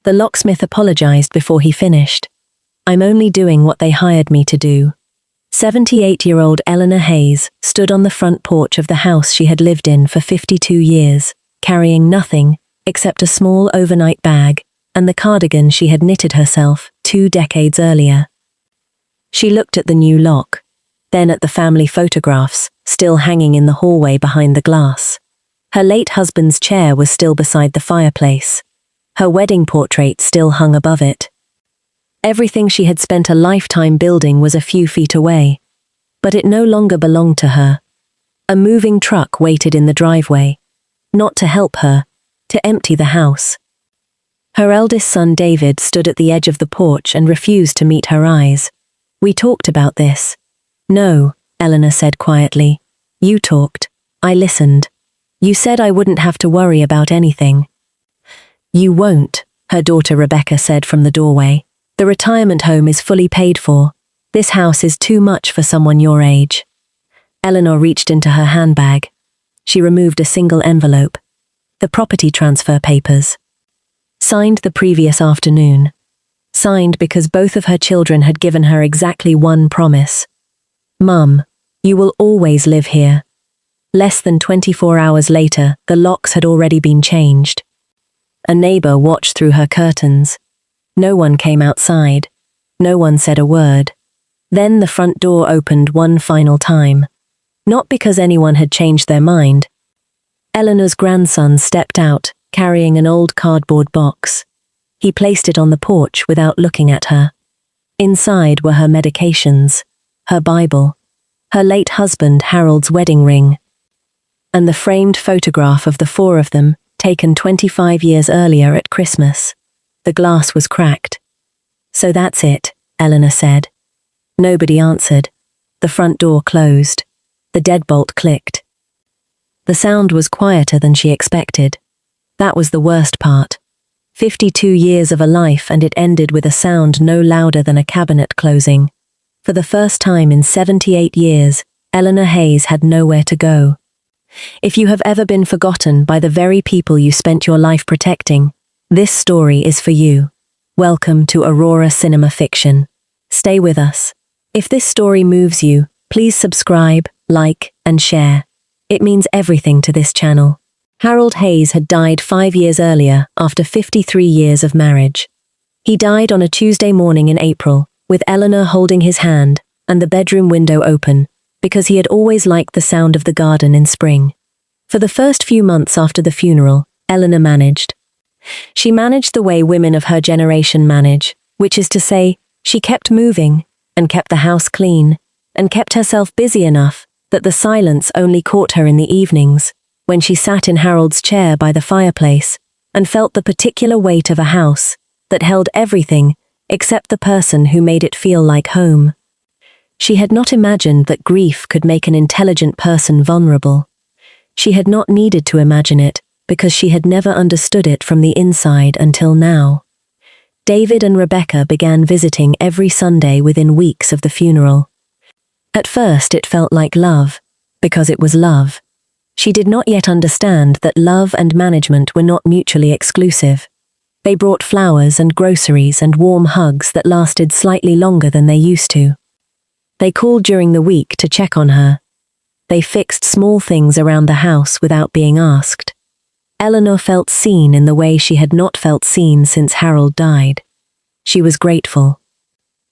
The locksmith apologized before he finished. "I'm only doing what they hired me to do." 78-year-old Eleanor Hayes stood on the front porch of the house she had lived in for 52 years, carrying nothing except a small overnight bag and the cardigan she had knitted herself 2 decades earlier. She looked at the new lock, then at the family photographs still hanging in the hallway behind the glass. Her late husband's chair was still beside the fireplace. Her wedding portrait still hung above it. Everything she had spent a lifetime building was a few feet away, but it no longer belonged to her. A moving truck waited in the driveway, not to help her, to empty the house. Her eldest son David stood at the edge of the porch and refused to meet her eyes. "We talked about this." "No," Eleanor said quietly. "You talked. I listened. You said I wouldn't have to worry about anything." "You won't," her daughter Rebecca said from the doorway. "The retirement home is fully paid for. This house is too much for someone your age." Eleanor reached into her handbag. She removed a single envelope. The property transfer papers. Signed the previous afternoon. Signed because both of her children had given her exactly one promise. "Mum, you will always live here." Less than 24 hours later, the locks had already been changed. A neighbor watched through her curtains. No one came outside. No one said a word. Then the front door opened one final time. Not because anyone had changed their mind. Eleanor's grandson stepped out, carrying an old cardboard box. He placed it on the porch without looking at her. Inside were her medications, her Bible, her late husband Harold's wedding ring, and the framed photograph of the 4 of them, taken 25 years earlier at Christmas. The glass was cracked. "So that's it," Eleanor said. Nobody answered. The front door closed. The deadbolt clicked. The sound was quieter than she expected. That was the worst part. 52 years of a life, and it ended with a sound no louder than a cabinet closing. For the first time in 78 years, Eleanor Hayes had nowhere to go. If you have ever been forgotten by the very people you spent your life protecting, this story is for you. Welcome to Aurora Cinema Fiction. Stay with us. If this story moves you, please subscribe, like, and share. It means everything to this channel. Harold Hayes had died 5 years earlier after 53 years of marriage. He died on a Tuesday morning in April, with Eleanor holding his hand and the bedroom window open, because he had always liked the sound of the garden in spring. For the first few months after the funeral, Eleanor managed. She managed the way women of her generation manage, which is to say, she kept moving, and kept the house clean, and kept herself busy enough that the silence only caught her in the evenings, when she sat in Harold's chair by the fireplace, and felt the particular weight of a house that held everything except the person who made it feel like home. She had not imagined that grief could make an intelligent person vulnerable. She had not needed to imagine it, because she had never understood it from the inside until now. David and Rebecca began visiting every Sunday within weeks of the funeral. At first it felt like love, because it was love. She did not yet understand that love and management were not mutually exclusive. They brought flowers and groceries and warm hugs that lasted slightly longer than they used to. They called during the week to check on her. They fixed small things around the house without being asked. Eleanor felt seen in the way she had not felt seen since Harold died. She was grateful.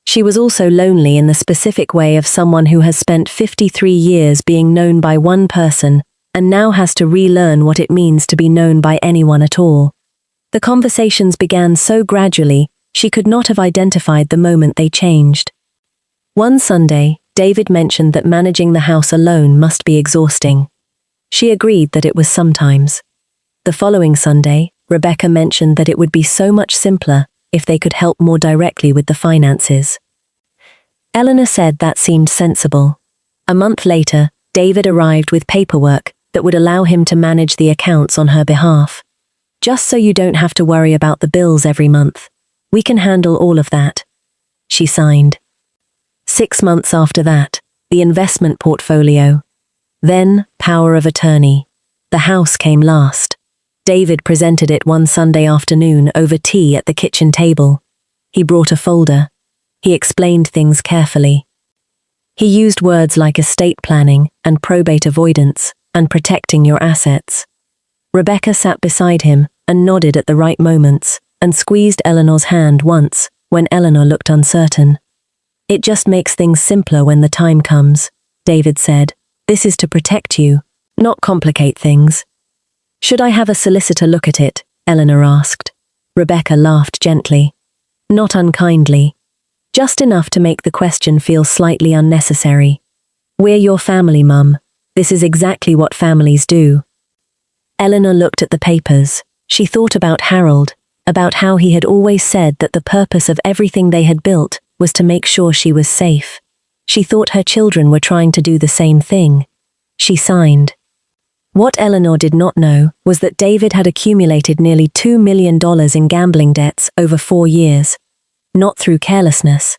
She was also lonely in the specific way of someone who has spent 53 years being known by one person and now has to relearn what it means to be known by anyone at all. The conversations began so gradually, she could not have identified the moment they changed. One Sunday, David mentioned that managing the house alone must be exhausting. She agreed that it was sometimes. The following Sunday, Rebecca mentioned that it would be so much simpler if they could help more directly with the finances. Eleanor said that seemed sensible. A month later, David arrived with paperwork that would allow him to manage the accounts on her behalf. "Just so you don't have to worry about the bills every month. We can handle all of that." She signed. 6 months after that, the investment portfolio. Then, power of attorney. The house came last. David presented it one Sunday afternoon over tea at the kitchen table. He brought a folder. He explained things carefully. He used words like estate planning and probate avoidance and protecting your assets. Rebecca sat beside him and nodded at the right moments and squeezed Eleanor's hand once when Eleanor looked uncertain. It just makes things simpler when the time comes, David said. This is to protect you, not complicate things. Should I have a solicitor look at it? Eleanor asked. Rebecca laughed gently. Not unkindly. Just enough to make the question feel slightly unnecessary. We're your family, Mum. This is exactly what families do. Eleanor looked at the papers. She thought about Harold, about how he had always said that the purpose of everything they had built was to make sure she was safe. She thought her children were trying to do the same thing. She signed. What Eleanor did not know was that David had accumulated nearly $2 million in gambling debts over 4 years. Not through carelessness,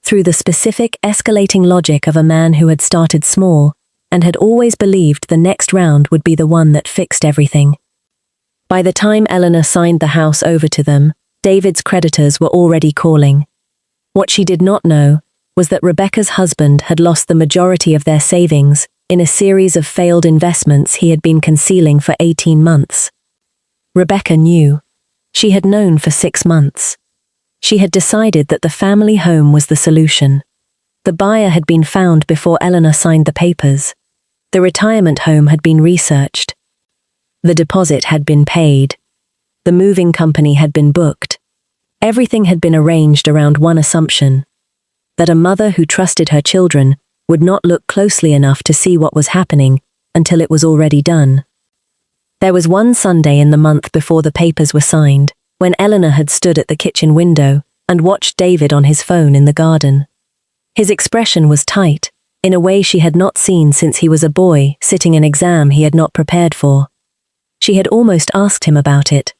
through the specific, escalating logic of a man who had started small and had always believed the next round would be the one that fixed everything. By the time Eleanor signed the house over to them, David's creditors were already calling. What she did not know was that Rebecca's husband had lost the majority of their savings in a series of failed investments he had been concealing for 18 months. Rebecca knew. She had known for 6 months. She had decided that the family home was the solution. The buyer had been found before Eleanor signed the papers. The retirement home had been researched. The deposit had been paid. The moving company had been booked. Everything had been arranged around one assumption: that a mother who trusted her children would not look closely enough to see what was happening until it was already done. There was one Sunday in the month before the papers were signed, when Eleanor had stood at the kitchen window and watched David on his phone in the garden. His expression was tight, in a way she had not seen since he was a boy sitting an exam he had not prepared for. She had almost asked him about it.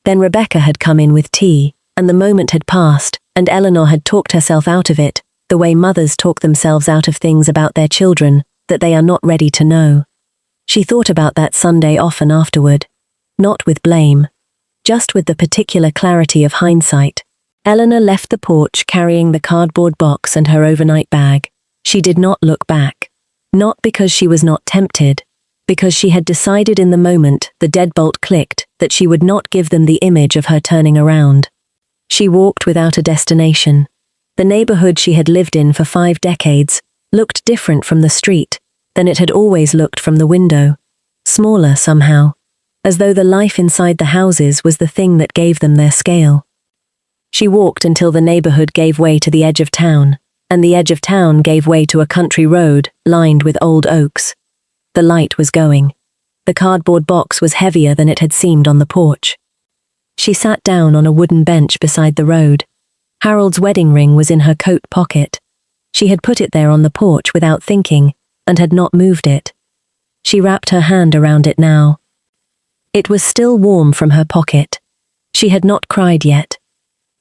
Then Rebecca had come in with tea, and the moment had passed, and Eleanor had talked herself out of it, the way mothers talk themselves out of things about their children that they are not ready to know. She thought about that Sunday often afterward, not with blame, just with the particular clarity of hindsight. Eleanor left the porch carrying the cardboard box and her overnight bag. She did not look back. Not because she was not tempted, because she had decided in the moment the deadbolt clicked that she would not give them the image of her turning around. She walked without a destination. The neighborhood she had lived in for 5 decades looked different from the street than it had always looked from the window. Smaller somehow, as though the life inside the houses was the thing that gave them their scale. She walked until the neighborhood gave way to the edge of town, and the edge of town gave way to a country road lined with old oaks. The light was going. The cardboard box was heavier than it had seemed on the porch. She sat down on a wooden bench beside the road. Harold's wedding ring was in her coat pocket. She had put it there on the porch without thinking, and had not moved it. She wrapped her hand around it now. It was still warm from her pocket. She had not cried yet.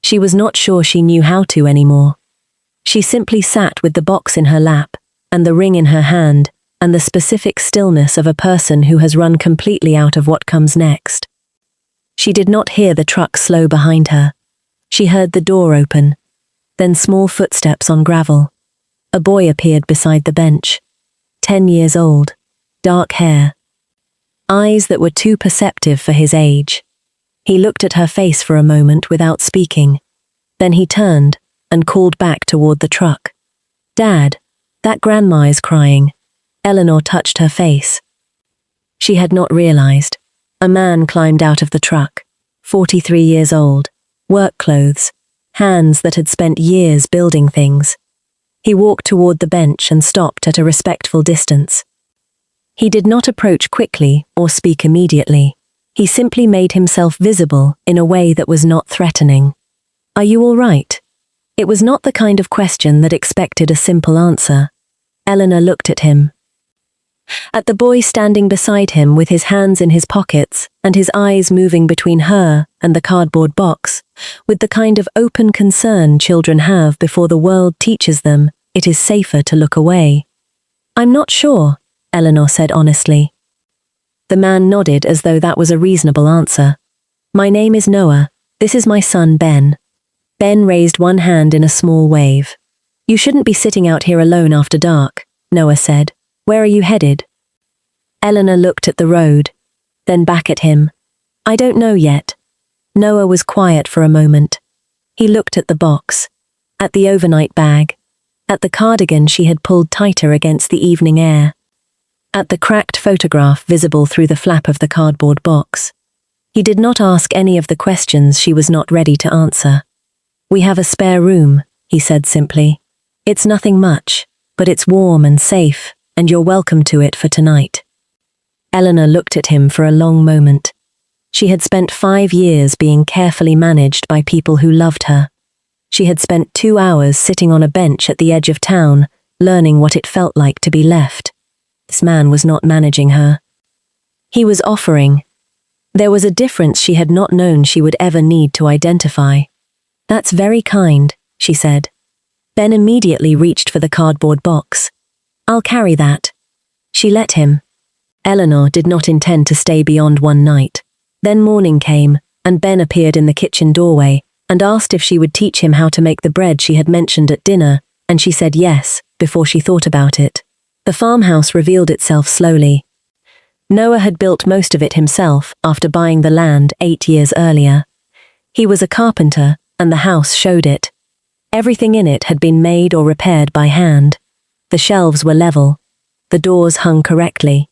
She was not sure she knew how to anymore. She simply sat with the box in her lap, and the ring in her hand, and the specific stillness of a person who has run completely out of what comes next. She did not hear the truck slow behind her. She heard the door open, then small footsteps on gravel. A boy appeared beside the bench. 10 years old, dark hair, eyes that were too perceptive for his age. He looked at her face for a moment without speaking. Then he turned and called back toward the truck. "Dad, that grandma is crying." Eleanor touched her face. She had not realized. A man climbed out of the truck, 43 years old, work clothes, hands that had spent years building things. He walked toward the bench and stopped at a respectful distance. He did not approach quickly or speak immediately. He simply made himself visible in a way that was not threatening. "Are you all right?" It was not the kind of question that expected a simple answer. Eleanor looked at him. At the boy standing beside him with his hands in his pockets and his eyes moving between her and the cardboard box, with the kind of open concern children have before the world teaches them it is safer to look away. "I'm not sure," Eleanor said honestly. The man nodded as though that was a reasonable answer. My name is Noah. This is my son, Ben. Ben raised one hand in a small wave. You shouldn't be sitting out here alone after dark, Noah said. Where are you headed? Eleanor looked at the road, then back at him. I don't know yet. Noah was quiet for a moment. He looked at the box, at the overnight bag, at the cardigan she had pulled tighter against the evening air, at the cracked photograph visible through the flap of the cardboard box. He did not ask any of the questions she was not ready to answer. We have a spare room, he said simply. It's nothing much, but it's warm and safe, and you're welcome to it for tonight. Eleanor looked at him for a long moment. She had spent 5 years being carefully managed by people who loved her. She had spent 2 hours sitting on a bench at the edge of town, learning what it felt like to be left. This man was not managing her. He was offering. There was a difference she had not known she would ever need to identify. That's very kind, she said. Ben immediately reached for the cardboard box. I'll carry that. She let him. Eleanor did not intend to stay beyond one night. Then morning came, and Ben appeared in the kitchen doorway and asked if she would teach him how to make the bread she had mentioned at dinner, and she said yes, before she thought about it. The farmhouse revealed itself slowly. Noah had built most of it himself after buying the land 8 years earlier. He was a carpenter, and the house showed it. Everything in it had been made or repaired by hand. The shelves were level. The doors hung correctly.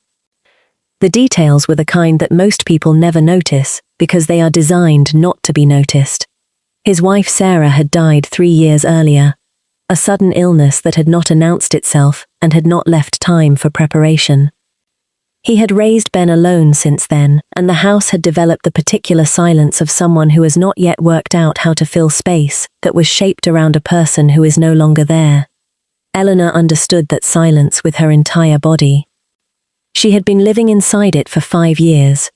The details were the kind that most people never notice because they are designed not to be noticed. His wife Sarah had died 3 years earlier. A sudden illness that had not announced itself and had not left time for preparation. He had raised Ben alone since then, and the house had developed the particular silence of someone who has not yet worked out how to fill space that was shaped around a person who is no longer there. Eleanor understood that silence with her entire body. She had been living inside it for 5 years.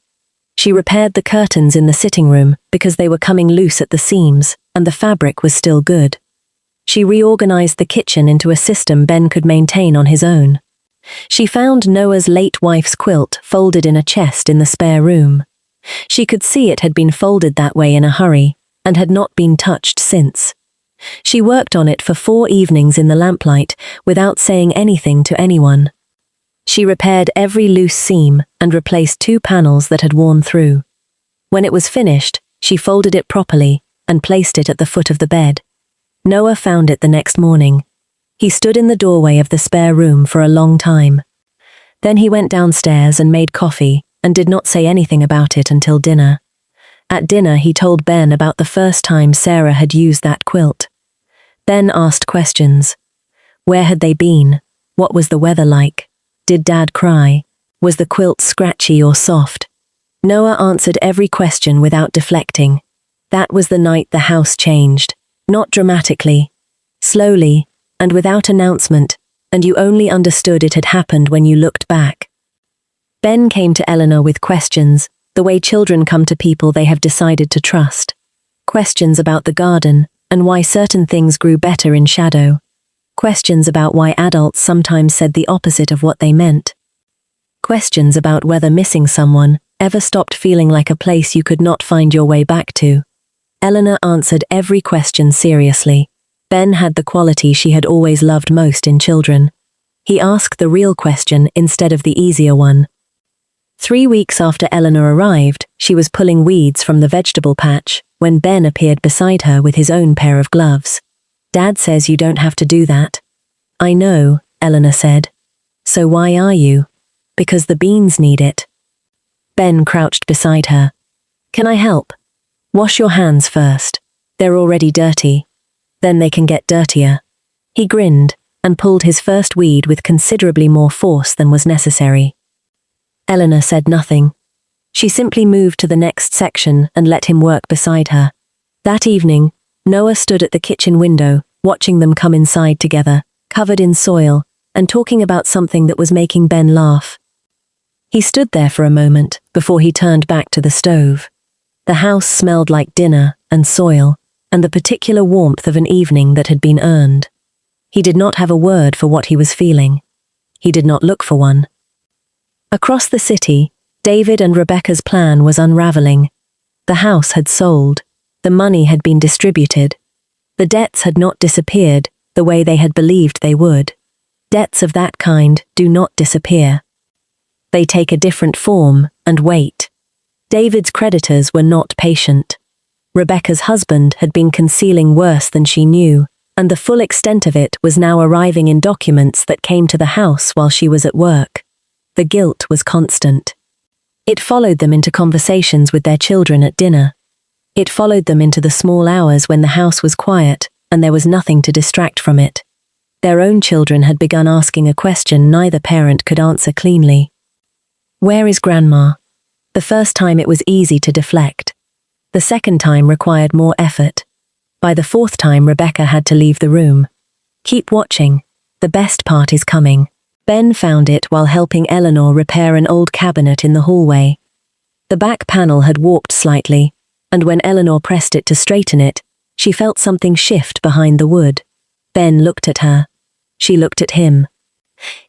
She repaired the curtains in the sitting room because they were coming loose at the seams, and the fabric was still good. She reorganized the kitchen into a system Ben could maintain on his own. She found Noah's late wife's quilt folded in a chest in the spare room. She could see it had been folded that way in a hurry, and had not been touched since. She worked on it for 4 evenings in the lamplight without saying anything to anyone. She repaired every loose seam and replaced 2 panels that had worn through. When it was finished, she folded it properly and placed it at the foot of the bed. Noah found it the next morning. He stood in the doorway of the spare room for a long time. Then he went downstairs and made coffee and did not say anything about it until dinner. At dinner he told Ben about the first time Sarah had used that quilt. Ben asked questions. Where had they been? What was the weather like? Did Dad cry? Was the quilt scratchy or soft? Noah answered every question without deflecting. That was the night the house changed. Not dramatically. Slowly, and without announcement, and you only understood it had happened when you looked back. Ben came to Eleanor with questions, the way children come to people they have decided to trust. Questions about the garden, and why certain things grew better in shadow. Questions about why adults sometimes said the opposite of what they meant. Questions about whether missing someone ever stopped feeling like a place you could not find your way back to. Eleanor answered every question seriously. Ben had the quality she had always loved most in children. He asked the real question instead of the easier one. 3 weeks after Eleanor arrived, she was pulling weeds from the vegetable patch when Ben appeared beside her with his own pair of gloves. Dad says you don't have to do that. I know, Eleanor said. So why are you? Because the beans need it. Ben crouched beside her. Can I help? Wash your hands first. They're already dirty. Then they can get dirtier. He grinned and pulled his first weed with considerably more force than was necessary. Eleanor said nothing. She simply moved to the next section and let him work beside her. That evening, Noah stood at the kitchen window, watching them come inside together, covered in soil, and talking about something that was making Ben laugh. He stood there for a moment before he turned back to the stove. The house smelled like dinner and soil, and the particular warmth of an evening that had been earned. He did not have a word for what he was feeling. He did not look for one. Across the city, David and Rebecca's plan was unraveling. The house had sold. The money had been distributed. The debts had not disappeared the way they had believed they would. Debts of that kind do not disappear. They take a different form and wait. David's creditors were not patient. Rebecca's husband had been concealing worse than she knew, and the full extent of it was now arriving in documents that came to the house while she was at work. The guilt was constant. It followed them into conversations with their children at dinner. It followed them into the small hours when the house was quiet and there was nothing to distract from it. Their own children had begun asking a question neither parent could answer cleanly. Where is Grandma? The first time it was easy to deflect. The second time required more effort. By the fourth time Rebecca had to leave the room. Keep watching. The best part is coming. Ben found it while helping Eleanor repair an old cabinet in the hallway. The back panel had warped slightly, and when Eleanor pressed it to straighten it, she felt something shift behind the wood. Ben looked at her. She looked at him.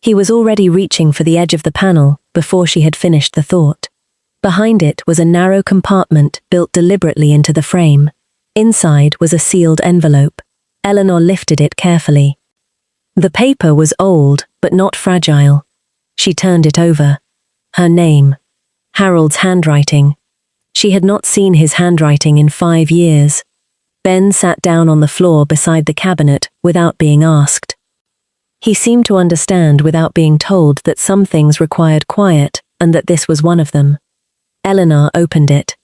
He was already reaching for the edge of the panel before she had finished the thought. Behind it was a narrow compartment built deliberately into the frame. Inside was a sealed envelope. Eleanor lifted it carefully. The paper was old, but not fragile. She turned it over. Her name. Harold's handwriting. She had not seen his handwriting in 5 years. Ben sat down on the floor beside the cabinet without being asked. He seemed to understand without being told that some things required quiet and that this was one of them. Eleanor opened it.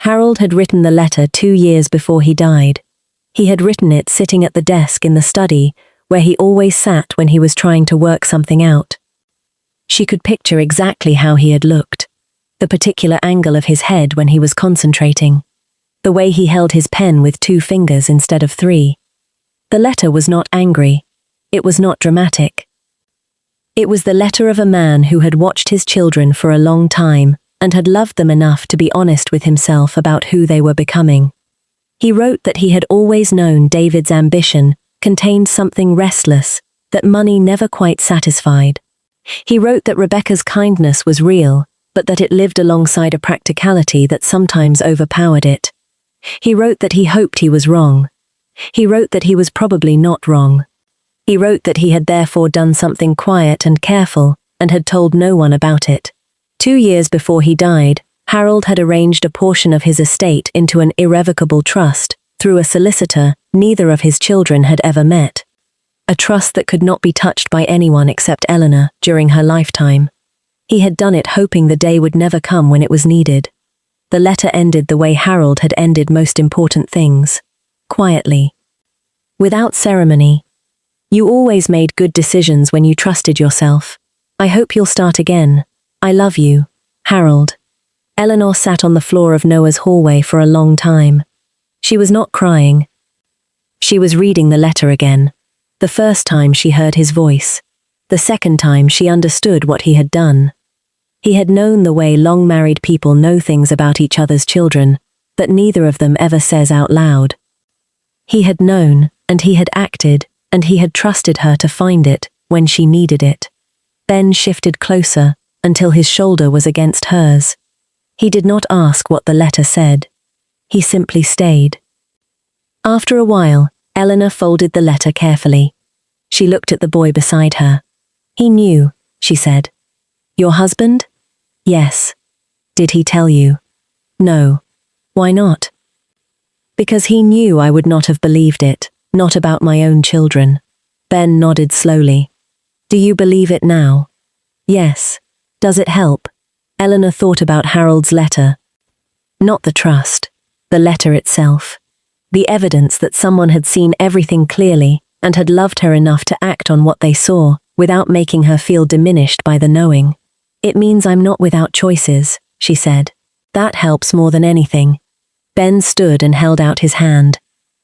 Harold had written the letter 2 years before he died. He had written it sitting at the desk in the study where he always sat when he was trying to work something out. She could picture exactly how he had looked. The particular angle of his head when he was concentrating. The way he held his pen with 2 fingers instead of 3. The letter was not angry. It was not dramatic. It was the letter of a man who had watched his children for a long time and had loved them enough to be honest with himself about who they were becoming. He wrote that he had always known David's ambition contained something restless that money never quite satisfied. He wrote that Rebecca's kindness was real, but that it lived alongside a practicality that sometimes overpowered it. He wrote that he hoped he was wrong. He wrote that he was probably not wrong. He wrote that he had therefore done something quiet and careful and had told no one about it. 2 years before he died, Harold had arranged a portion of his estate into an irrevocable trust through a solicitor neither of his children had ever met. A trust that could not be touched by anyone except Eleanor during her lifetime. He had done it hoping the day would never come when it was needed. The letter ended the way Harold had ended most important things. Quietly. Without ceremony. You always made good decisions when you trusted yourself. I hope you'll start again. I love you, Harold. Eleanor sat on the floor of Noah's hallway for a long time. She was not crying. She was reading the letter again. The first time she heard his voice. The second time she understood what he had done. He had known the way long-married people know things about each other's children that neither of them ever says out loud. He had known, and he had acted, and he had trusted her to find it when she needed it. Ben shifted closer until his shoulder was against hers. He did not ask what the letter said. He simply stayed. After a while, Eleanor folded the letter carefully. She looked at the boy beside her. He knew, she said. Your husband? Yes. Did he tell you? No. Why not? Because he knew I would not have believed it, not about my own children. Ben nodded slowly. Do you believe it now? Yes. Does it help? Eleanor thought about Harold's letter. Not the trust. The letter itself. The evidence that someone had seen everything clearly and had loved her enough to act on what they saw without making her feel diminished by the knowing. It means I'm not without choices, she said. That helps more than anything. Ben stood and held out his hand.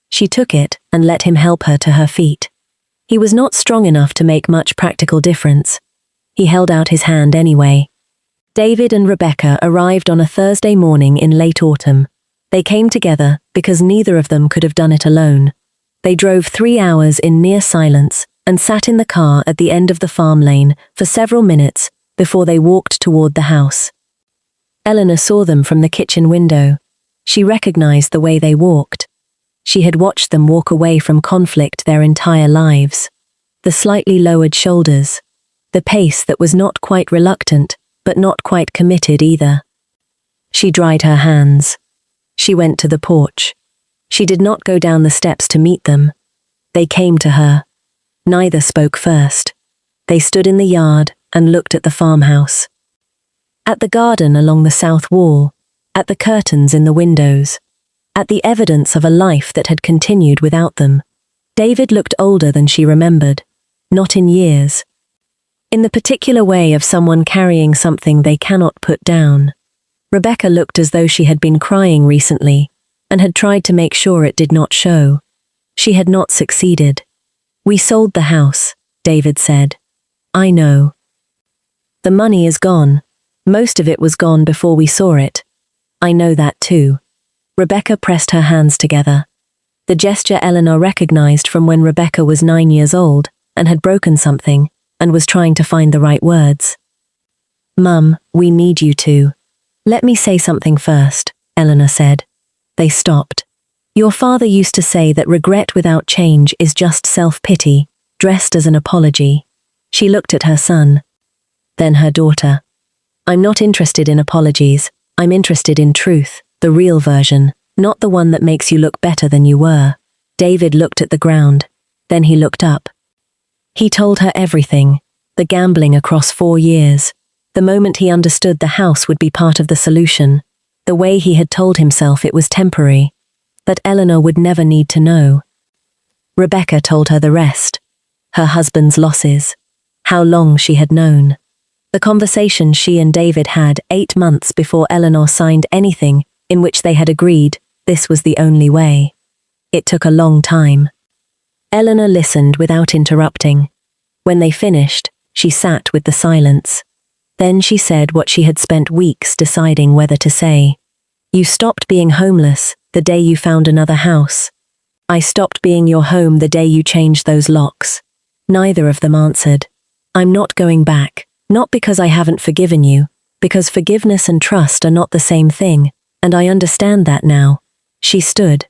She took it and let him help her to her feet. He was not strong enough to make much practical difference. He held out his hand anyway. David and Rebecca arrived on a Thursday morning in late autumn. They came together because neither of them could have done it alone. They drove 3 hours in near silence and sat in the car at the end of the farm lane for several minutes before they walked toward the house. Eleanor saw them from the kitchen window. She recognized the way they walked. She had watched them walk away from conflict their entire lives. The slightly lowered shoulders. The pace that was not quite reluctant, but not quite committed either. She dried her hands. She went to the porch. She did not go down the steps to meet them. They came to her. Neither spoke first. They stood in the yard and looked at the farmhouse. At the garden along the south wall, at the curtains in the windows, at the evidence of a life that had continued without them. David looked older than she remembered, not in years. In the particular way of someone carrying something they cannot put down. Rebecca looked as though she had been crying recently, and had tried to make sure it did not show. She had not succeeded. "We sold the house," David said. "I know. The money is gone. Most of it was gone before we saw it. I know that too." Rebecca pressed her hands together. The gesture Eleanor recognized from when Rebecca was 9 years old and had broken something and was trying to find the right words. "Mum, we need you to." "Let me say something first," Eleanor said. They stopped. "Your father used to say that regret without change is just self-pity, dressed as an apology." She looked at her son, then her daughter. "I'm not interested in apologies. I'm interested in truth, the real version, not the one that makes you look better than you were." David looked at the ground. Then he looked up. He told her everything, the gambling across 4 years, the moment he understood the house would be part of the solution, the way he had told himself it was temporary, that Eleanor would never need to know. Rebecca told her the rest. Her husband's losses. How long she had known. The conversation she and David had 8 months before Eleanor signed anything in which they had agreed this was the only way. It took a long time. Eleanor listened without interrupting. When they finished, she sat with the silence. Then she said what she had spent weeks deciding whether to say. "You stopped being homeless the day you found another house. I stopped being your home the day you changed those locks." Neither of them answered. "I'm not going back. Not because I haven't forgiven you, because forgiveness and trust are not the same thing, and I understand that now." She stood.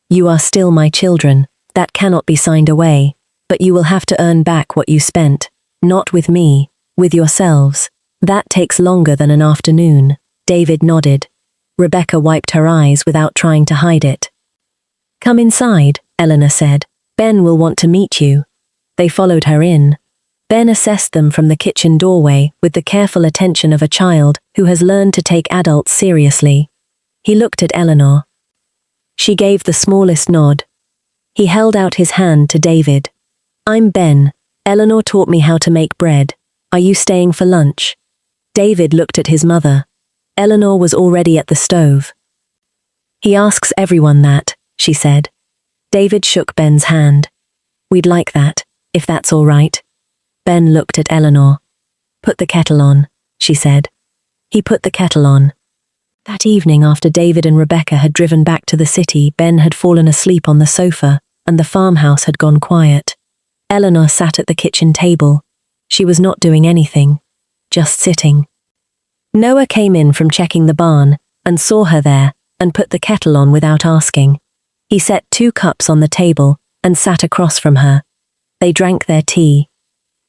"You are still my children, that cannot be signed away, but you will have to earn back what you spent, not with me, with yourselves. That takes longer than an afternoon." David nodded. Rebecca wiped her eyes without trying to hide it. "Come inside," Eleanor said. "Ben will want to meet you." They followed her in. Ben assessed them from the kitchen doorway with the careful attention of a child who has learned to take adults seriously. He looked at Eleanor. She gave the smallest nod. He held out his hand to David. "I'm Ben. Eleanor taught me how to make bread. Are you staying for lunch?" David looked at his mother. Eleanor was already at the stove. "He asks everyone that," she said. David shook Ben's hand. "We'd like that, if that's all right." Ben looked at Eleanor. "Put the kettle on," she said. He put the kettle on. That evening, after David and Rebecca had driven back to the city, Ben had fallen asleep on the sofa, and the farmhouse had gone quiet. Eleanor sat at the kitchen table. She was not doing anything, just sitting. Noah came in from checking the barn, and saw her there, and put the kettle on without asking. He set 2 cups on the table, and sat across from her. They drank their tea.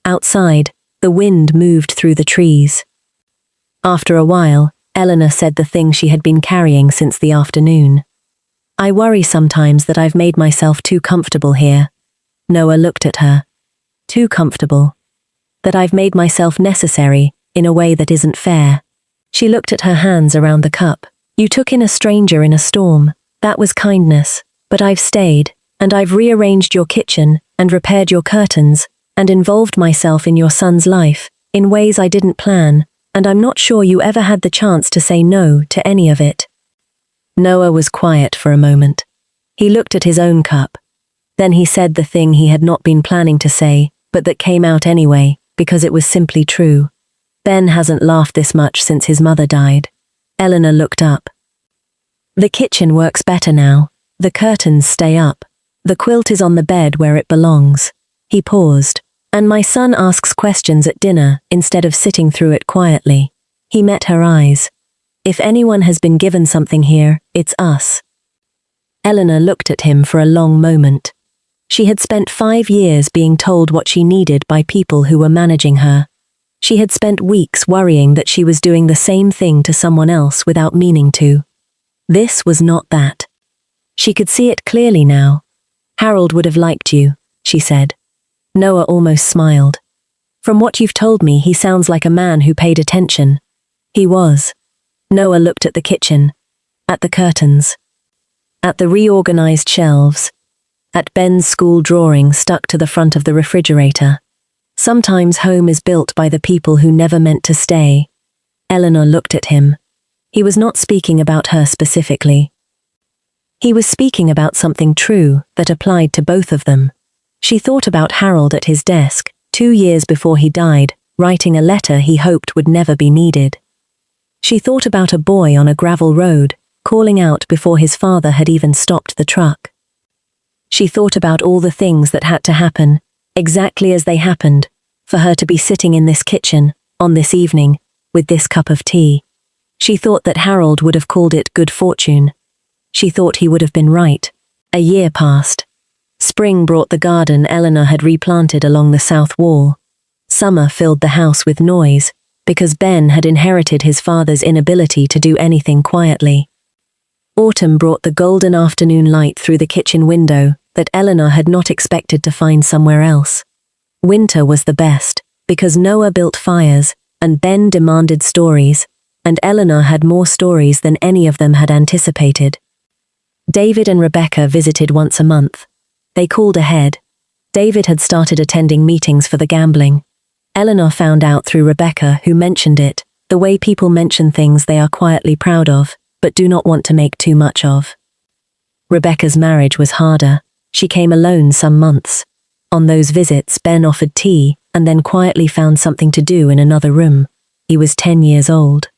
Outside, the wind moved through the trees. After a while, Eleanor said the thing she had been carrying since the afternoon. "I worry sometimes that I've made myself too comfortable here." Noah looked at her. "Too comfortable. That I've made myself necessary in a way that isn't fair." She looked at her hands around the cup. "You took in a stranger in a storm. That was kindness. But I've stayed, and I've rearranged your kitchen, and repaired your curtains, and involved myself in your son's life, in ways I didn't plan, and I'm not sure you ever had the chance to say no to any of it." Noah was quiet for a moment. He looked at his own cup. Then he said the thing he had not been planning to say, but that came out anyway, because it was simply true. "Ben hasn't laughed this much since his mother died." Eleanor looked up. "The kitchen works better now. The curtains stay up. The quilt is on the bed where it belongs." He paused. "And my son asks questions at dinner instead of sitting through it quietly." He met her eyes. If anyone has been given something here, it's us. Eleanor looked at him for a long moment. She had spent 5 years being told what she needed by people who were managing her. She had spent weeks worrying that she was doing the same thing to someone else without meaning to. This was not that. She could see it clearly now. Harold would have liked you, she said. Noah almost smiled. From what you've told me, he sounds like a man who paid attention. He was. Noah looked at the kitchen, at the curtains, at the reorganized shelves, at Ben's school drawing stuck to the front of the refrigerator. Sometimes home is built by the people who never meant to stay. Eleanor looked at him. He was not speaking about her specifically. He was speaking about something true that applied to both of them. She thought about Harold at his desk, 2 years before he died, writing a letter he hoped would never be needed. She thought about a boy on a gravel road, calling out before his father had even stopped the truck. She thought about all the things that had to happen, exactly as they happened, for her to be sitting in this kitchen, on this evening, with this cup of tea. She thought that Harold would have called it good fortune. She thought he would have been right. A year passed. Spring brought the garden Eleanor had replanted along the south wall. Summer filled the house with noise, because Ben had inherited his father's inability to do anything quietly. Autumn brought the golden afternoon light through the kitchen window that Eleanor had not expected to find somewhere else. Winter was the best, because Noah built fires, and Ben demanded stories, and Eleanor had more stories than any of them had anticipated. David and Rebecca visited once a month. They called ahead. David had started attending meetings for the gambling. Eleanor found out through Rebecca, who mentioned it, the way people mention things they are quietly proud of, but do not want to make too much of. Rebecca's marriage was harder. She came alone some months. On those visits, Ben offered tea, and then quietly found something to do in another room. He was 10 years old.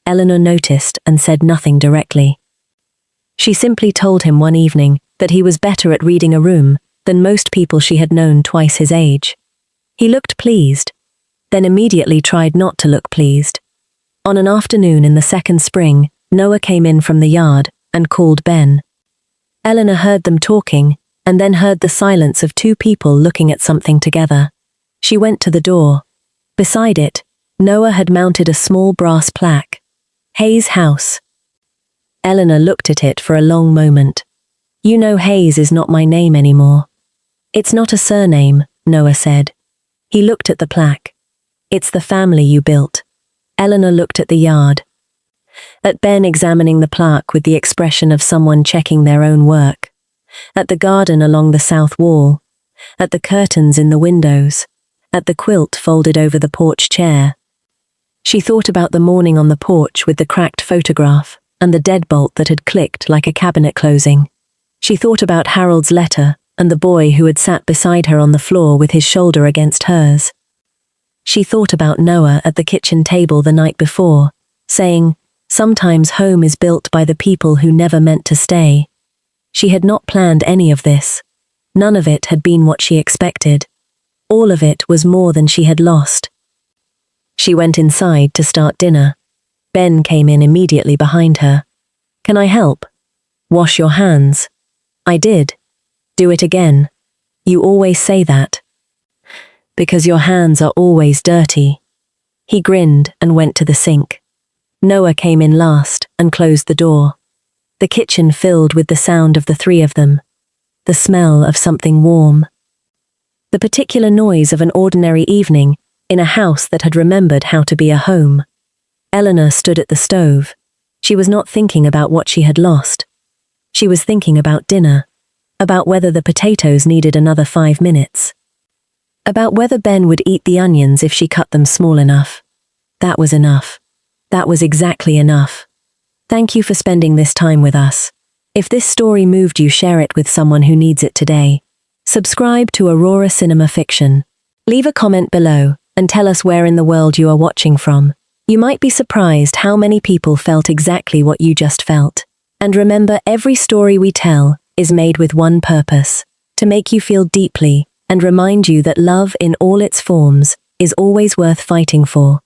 Eleanor noticed and said nothing directly. She simply told him one evening that he was better at reading a room than most people she had known twice his age. He looked pleased, then immediately tried not to look pleased. On an afternoon in the second spring, Noah came in from the yard and called Ben. Eleanor heard them talking, and then heard the silence of 2 people looking at something together. She went to the door. Beside it, Noah had mounted a small brass plaque. Hayes House. Eleanor looked at it for a long moment. You know, Hayes is not my name anymore. It's not a surname, Noah said. He looked at the plaque. It's the family you built. Eleanor looked at the yard. At Ben examining the plaque with the expression of someone checking their own work. At the garden along the south wall. At the curtains in the windows. At the quilt folded over the porch chair. She thought about the morning on the porch with the cracked photograph and the deadbolt that had clicked like a cabinet closing. She thought about Harold's letter and the boy who had sat beside her on the floor with his shoulder against hers. She thought about Noah at the kitchen table the night before, saying, "Sometimes home is built by the people who never meant to stay." She had not planned any of this. None of it had been what she expected. All of it was more than she had lost. She went inside to start dinner. Ben came in immediately behind her. "Can I help?" "Wash your hands." "I did." "Do it again." "You always say that." "Because your hands are always dirty." He grinned and went to the sink. Noah came in last and closed the door. The kitchen filled with the sound of the 3 of them. The smell of something warm. The particular noise of an ordinary evening in a house that had remembered how to be a home. Eleanor stood at the stove. She was not thinking about what she had lost. She was thinking about dinner, about whether the potatoes needed another 5 minutes, about whether Ben would eat the onions if she cut them small enough. That was enough. That was exactly enough. Thank you for spending this time with us. If this story moved you, share it with someone who needs it today. Subscribe to Aurora Cinema Fiction. Leave a comment below and tell us where in the world you are watching from. You might be surprised how many people felt exactly what you just felt. And remember, every story we tell is made with one purpose: to make you feel deeply and remind you that love in all its forms is always worth fighting for.